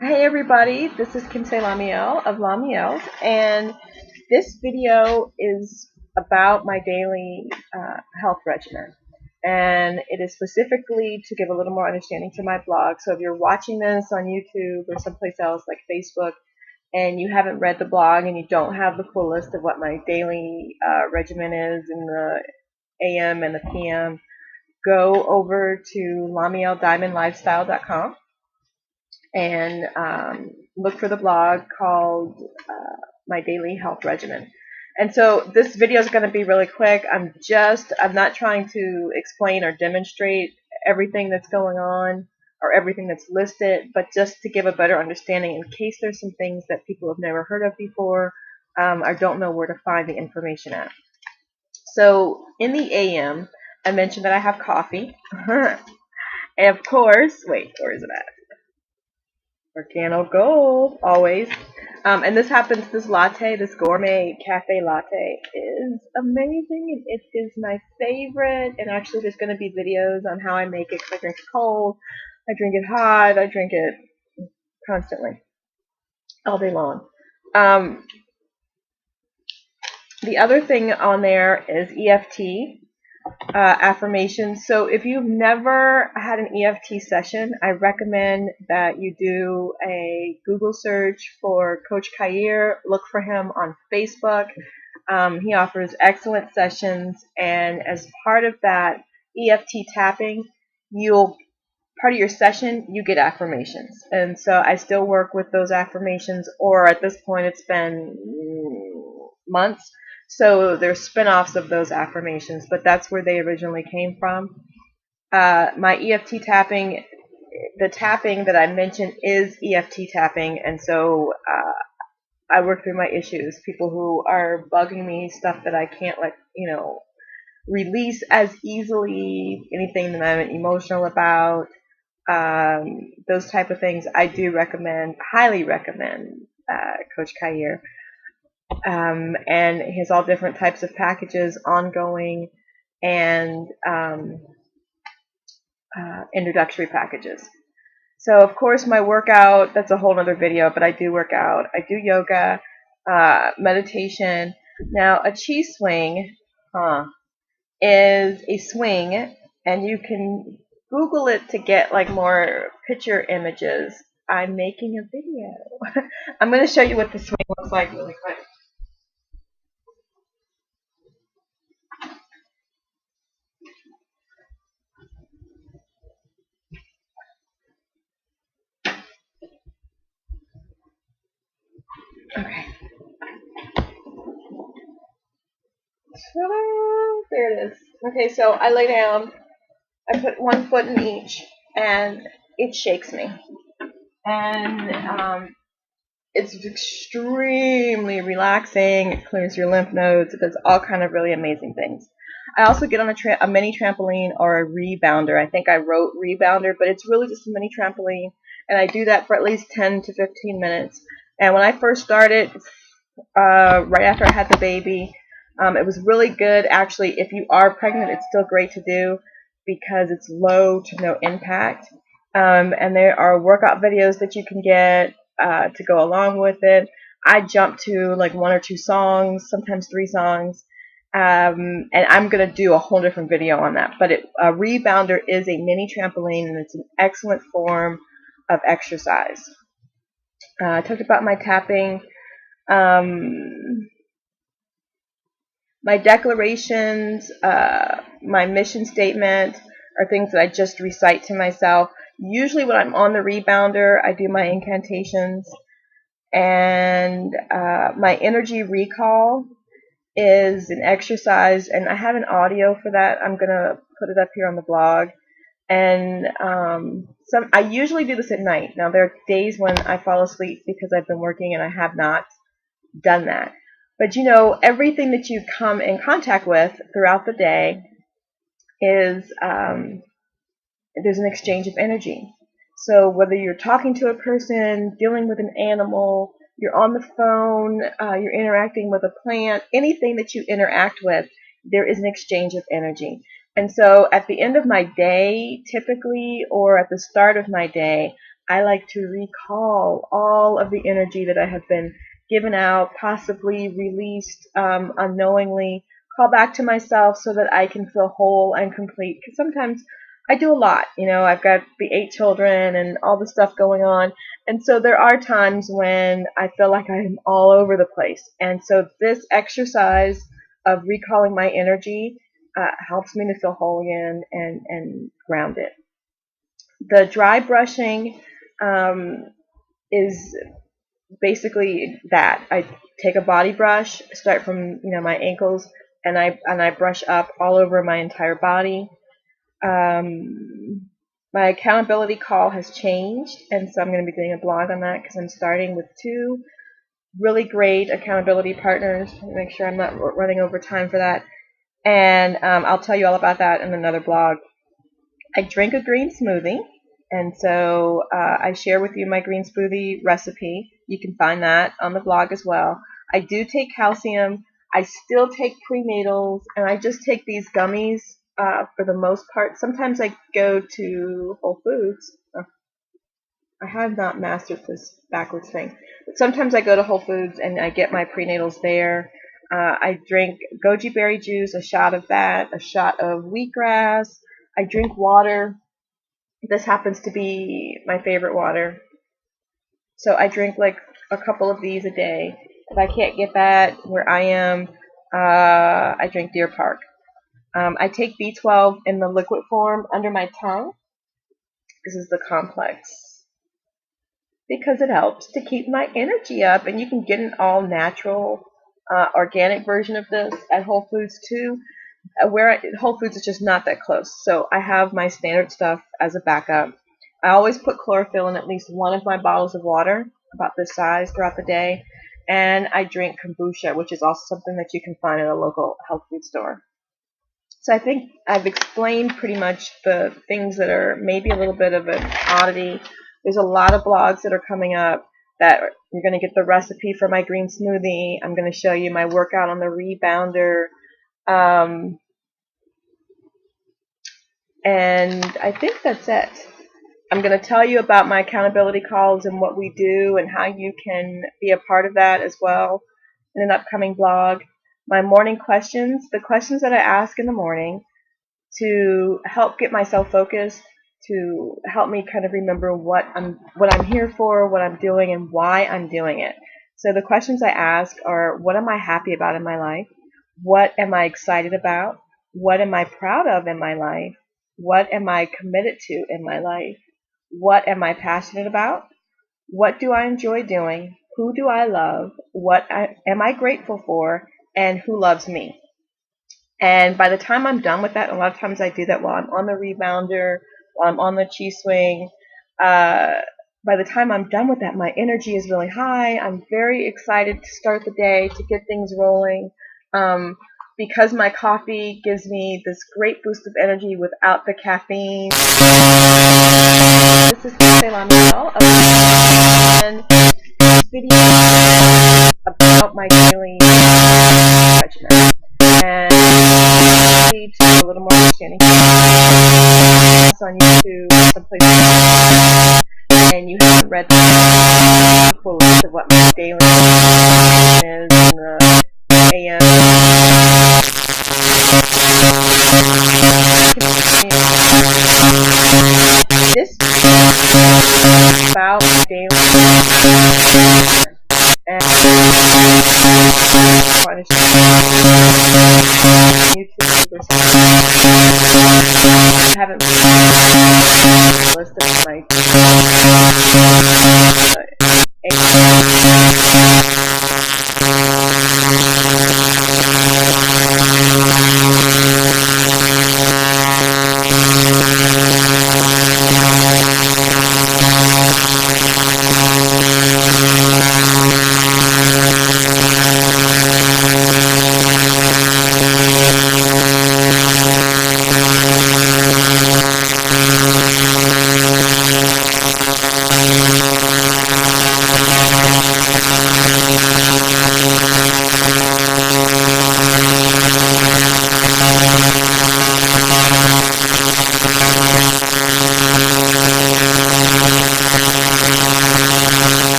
Hey everybody, this is LaMeel of LaMeels, and this video is about my daily health regimen. And it is specifically to give a little more understanding to my blog. So if you're watching this on YouTube or someplace else like Facebook, and you haven't read the blog and you don't have the full list of what my daily regimen is in the AM and the PM, go over to LaMeelDiamondLifestyle.com and look for the blog called My Daily Health Regimen. And so this video is going to be really quick. I'm not trying to explain or demonstrate everything that's going on or everything that's listed, but just to give a better understanding in case there's some things that people have never heard of before or don't know where to find the information at. So in the AM, I mentioned that I have coffee. And of course, wait, where is it at? Organo Gold, always. And this latte, this gourmet cafe latte is amazing. It is my favorite. And actually there's going to be videos on how I make it, because I drink it cold, I drink it hot, I drink it constantly, all day long. The other thing on there is EFT. Affirmations. So if you've never had an EFT session, I recommend that you do a Google search for Coach Kair. Look for him on Facebook. He offers excellent sessions, and as part of that EFT tapping, part of your session, you get affirmations. And so I still work with those affirmations, or at this point it's been months. So there's spin-offs of those affirmations, but that's where they originally came from. My EFT tapping, the tapping that I mentioned is EFT tapping, and so I work through my issues, people who are bugging me, stuff that I can't release as easily, anything that I'm emotional about, those type of things. I do highly recommend Coach Kair. And he has all different types of packages, ongoing and introductory packages. So of course my workout, that's a whole other video, but I do work out. I do yoga, meditation. Now a chi swing is a swing, and you can Google it to get like more picture images. I'm making a video. I'm going to show you what the swing looks like really quick. Okay. There it is. Okay, so I lay down. I put one foot in each, and it shakes me. And it's extremely relaxing. It clears your lymph nodes. It does all kind of really amazing things. I also get on a mini trampoline or a rebounder. I think I wrote rebounder, but it's really just a mini trampoline, and I do that for at least 10 to 15 minutes. And when I first started, right after I had the baby, it was really good. Actually, if you are pregnant, it's still great to do because it's low to no impact. And there are workout videos that you can get to go along with it. I jump to like 1 or 2 songs, sometimes 3 songs. And I'm going to do a whole different video on that. But a rebounder is a mini trampoline, and it's an excellent form of exercise. I talked about my tapping. My declarations, my mission statement are things that I just recite to myself. Usually when I'm on the rebounder, I do my incantations. And my energy recall is an exercise, and I have an audio for that. I'm going to put it up here on the blog. And I usually do this at night. Now, there are days when I fall asleep because I've been working and I have not done that. But everything that you come in contact with throughout the day is there's an exchange of energy. So whether you're talking to a person, dealing with an animal, you're on the phone, you're interacting with a plant, anything that you interact with, there is an exchange of energy. And so at the end of my day, typically, or at the start of my day, I like to recall all of the energy that I have been given out, possibly released unknowingly, call back to myself so that I can feel whole and complete. Because sometimes I do a lot. I've got the 8 children and all the stuff going on. And so there are times when I feel like I'm all over the place. And so this exercise of recalling my energy helps me to feel whole again and grounded. The dry brushing is basically that. I take a body brush, start from my ankles, and I brush up all over my entire body. My accountability call has changed, and so I'm going to be doing a blog on that because I'm starting with 2 really great accountability partners. Make sure I'm not running over time for that, and I'll tell you all about that in another blog. I drink a green smoothie, and so I share with you my green smoothie recipe. You can find that on the blog as well. I do take calcium. I still take prenatals, and I just take these gummies for the most part. Sometimes I go to Whole Foods. I have not mastered this backwards thing, but sometimes I go to Whole Foods and I get my prenatals there. I drink goji berry juice, a shot of that, a shot of wheatgrass. I drink water. This happens to be my favorite water. So I drink like a couple of these a day. If I can't get that where I am, I drink Deer Park. I take B12 in the liquid form under my tongue. This is the complex, because it helps to keep my energy up, and you can get an all natural organic version of this at Whole Foods too. Whole Foods is just not that close, so I have my standard stuff as a backup. I always put chlorophyll in at least one of my bottles of water, about this size, throughout the day, and I drink kombucha, which is also something that you can find at a local health food store. So I think I've explained pretty much the things that are maybe a little bit of an oddity. There's a lot of blogs that are coming up that you're going to get the recipe for my green smoothie. I'm going to show you my workout on the rebounder. And I think that's it. I'm going to tell you about my accountability calls and what we do and how you can be a part of that as well in an upcoming blog. My morning questions, the questions that I ask in the morning to help get myself focused, to help me kind of remember what I'm here for, what I'm doing, and why I'm doing it. So the questions I ask are, what am I happy about in my life? What am I excited about? What am I proud of in my life? What am I committed to in my life? What am I passionate about? What do I enjoy doing? Who do I love? Am I grateful for? And who loves me? And by the time I'm done with that, a lot of times I do that while I'm on the rebounder, while I'm on the chi swing. By the time I'm done with that, my energy is really high. I'm very excited to start the day, to get things rolling. Because my coffee gives me this great boost of energy without the caffeine. This is LaMeel, and this video